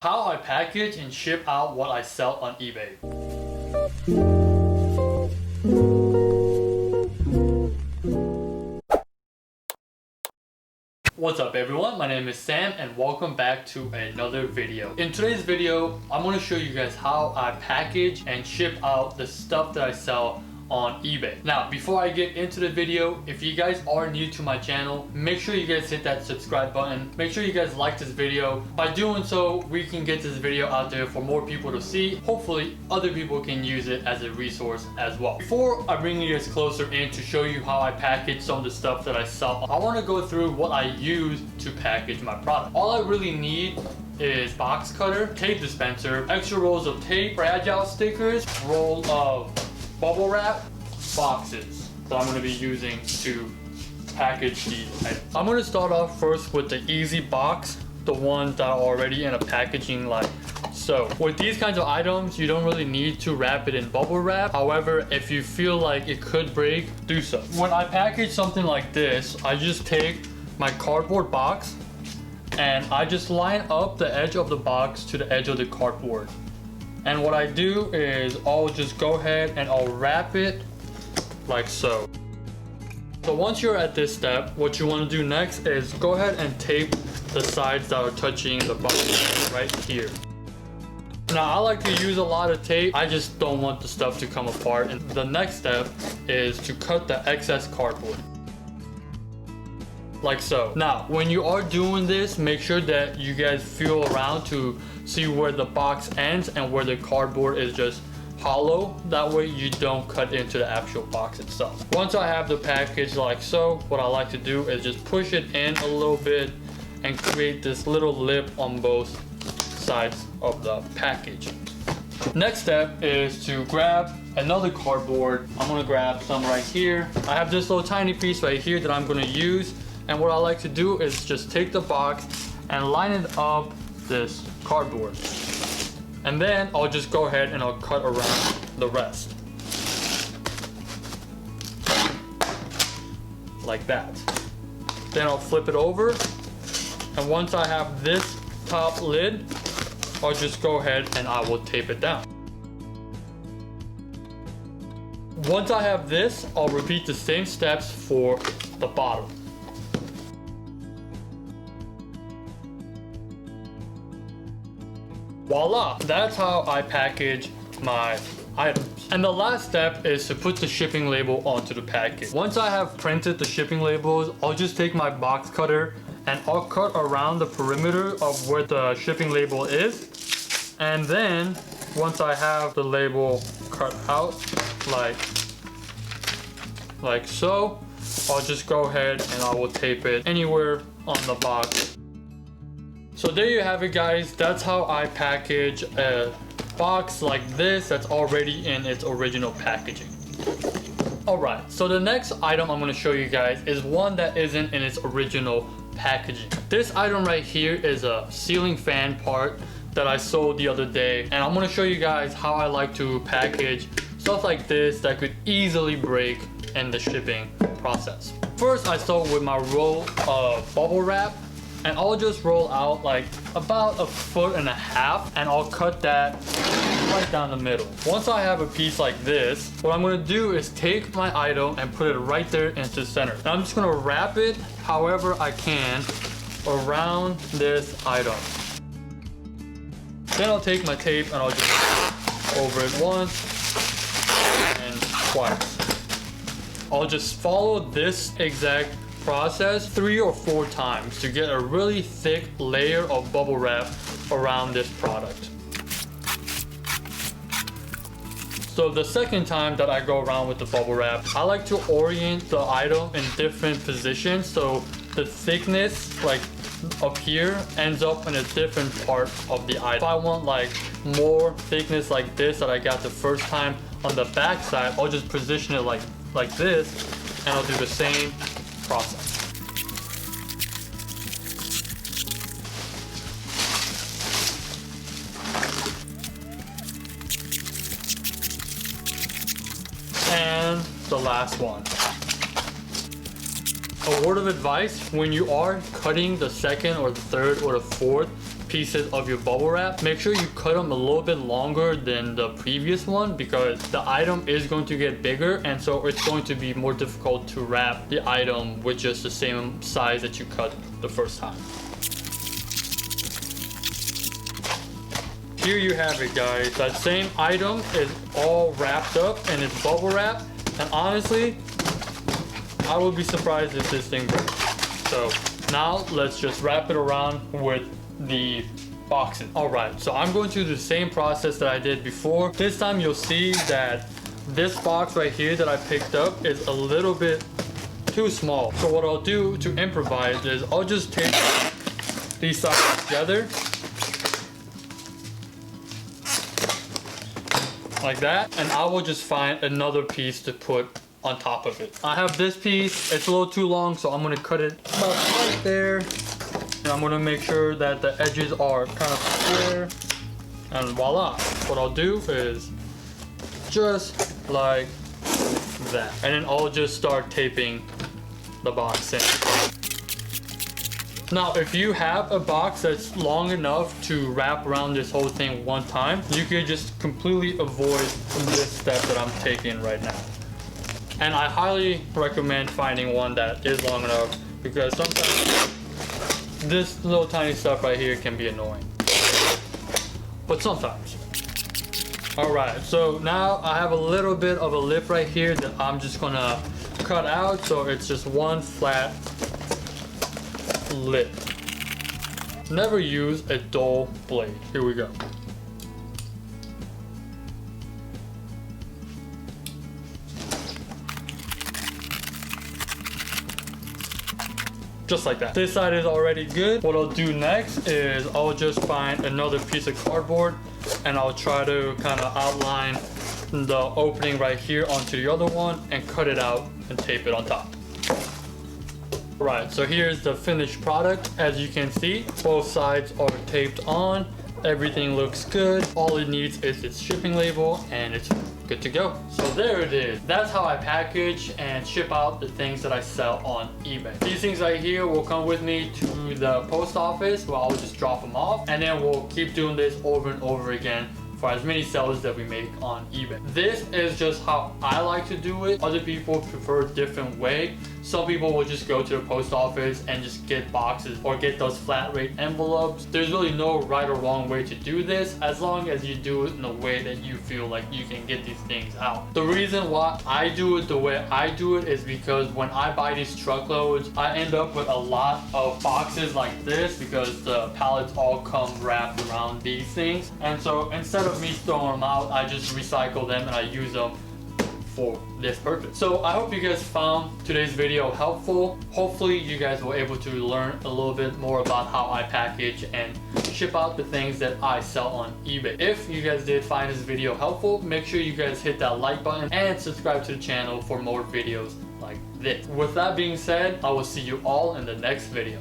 How I package and ship out what I sell on eBay. What's up everyone, my name is Sam and welcome back to another video. In today's video, I'm going to show you guys how I package and ship out the stuff that I sell on eBay. Now, before I get into the video, if you guys are new to my channel, make sure you guys hit that subscribe button. Make sure you guys like this video. By doing so, we can get this video out there for more people to see. Hopefully, other people can use it as a resource as well. Before I bring you guys closer in to show you how I package some of the stuff that I sell, I want to go through what I use to package my product. All I really need is box cutter, tape dispenser, extra rolls of tape, fragile stickers, roll of bubble wrap, boxes that I'm going to be using to package these items. I'm going to start off first with the easy box, the ones that are already in a packaging like so. With these kinds of items, you don't really need to wrap it in bubble wrap. However, if you feel like it could break, do so. When I package something like this, I just take my cardboard box and I just line up the edge of the box to the edge of the cardboard. And what I do is I'll just go ahead and I'll wrap it like so. So once you're at this step, what you want to do next is go ahead and tape the sides that are touching the box right here. Now I like to use a lot of tape. I just don't want the stuff to come apart. And the next step is to cut the excess cardboard. Like so. Now, when you are doing this, make sure that you guys feel around to see where the box ends and where the cardboard is just hollow. That way you don't cut into the actual box itself. Once I have the package like so, what I like to do is just push it in a little bit and create this little lip on both sides of the package. Next step is to grab another cardboard. I'm gonna grab some right here. I have this little tiny piece right here that I'm gonna use. And what I like to do is just take the box and line it up this cardboard. And then I'll just go ahead and I'll cut around the rest. Like that. Then I'll flip it over. And once I have this top lid, I'll just go ahead and I will tape it down. Once I have this, I'll repeat the same steps for the bottom. Voila, that's how I package my items. And the last step is to put the shipping label onto the package. Once I have printed the shipping labels, I'll just take my box cutter and I'll cut around the perimeter of where the shipping label is. And then once I have the label cut out like so, I'll just go ahead and I will tape it anywhere on the box. So there you have it guys, that's how I package a box like this that's already in its original packaging. Alright, so the next item I'm going to show you guys is one that isn't in its original packaging. This item right here is a ceiling fan part that I sold the other day, and I'm going to show you guys how I like to package stuff like this that could easily break in the shipping process. First, I start with my roll of bubble wrap. And I'll just roll out like about 1.5 feet and I'll cut that right down the middle. Once I have a piece like this, what I'm gonna do is take my item and put it right there into the center. And I'm just gonna wrap it however I can around this item. Then I'll take my tape and I'll just over it once and twice. I'll just follow this exact process 3 or 4 times to get a really thick layer of bubble wrap around this product. So the second time that I go around with the bubble wrap, I like to orient the item in different positions so the thickness like up here ends up in a different part of the item. If I want like more thickness like this that I got the first time on the back side, I'll just position it like this and I'll do the same process. And the last one. A word of advice, when you are cutting the second or the third or the fourth pieces of your bubble wrap, make sure you cut them a little bit longer than the previous one, because the item is going to get bigger, and so it's going to be more difficult to wrap the item with just the same size that you cut the first time. Here you have it, guys. That same item is all wrapped up and it's bubble wrap, and honestly, I would be surprised if this thing breaks. So now let's just wrap it around with the boxes. All right, so I'm going to do the same process that I did before. This time you'll see that this box right here that I picked up is a little bit too small. So what I'll do to improvise is I'll just take these sides together like that, and I will just find another piece to put on top of it. I have this piece, it's a little too long, so I'm gonna cut it about right there, and I'm gonna make sure that the edges are kind of square, and voila. What I'll do is just like that, and then I'll just start taping the box in. Now, if you have a box that's long enough to wrap around this whole thing one time, you could just completely avoid this step that I'm taking right now. And I highly recommend finding one that is long enough, because sometimes this little tiny stuff right here can be annoying. But sometimes. All right, so now I have a little bit of a lip right here that I'm just gonna cut out, so it's just one flat lip. Never use a dull blade. Here we go. Just like that. This side is already good. What I'll do next is I'll just find another piece of cardboard, and I'll try to kind of outline the opening right here onto the other one and cut it out and tape it on top. Right, so here's the finished product. As you can see, both sides are taped on. Everything looks good. All it needs is its shipping label, and it's good to go. So there it is. That's how I package and ship out the things that I sell on eBay. These things right here will come with me to the post office, where I'll just drop them off, and then we'll keep doing this over and over again for as many sellers that we make on eBay. This is just how I like to do it. Other people prefer a different way. Some people will just go to the post office and just get boxes or get those flat rate envelopes. There's really no right or wrong way to do this, as long as you do it in a way that you feel like you can get these things out. The reason why I do it the way I do it is because when I buy these truckloads, I end up with a lot of boxes like this, because the pallets all come wrapped around these things. And so instead of me throwing them out, I just recycle them and I use them for this purpose. So I hope you guys found today's video helpful. Hopefully you guys were able to learn a little bit more about how I package and ship out the things that I sell on eBay. If you guys did find this video helpful, make sure you guys hit that like button and subscribe to the channel for more videos like this. With that being said, I will see you all in the next video.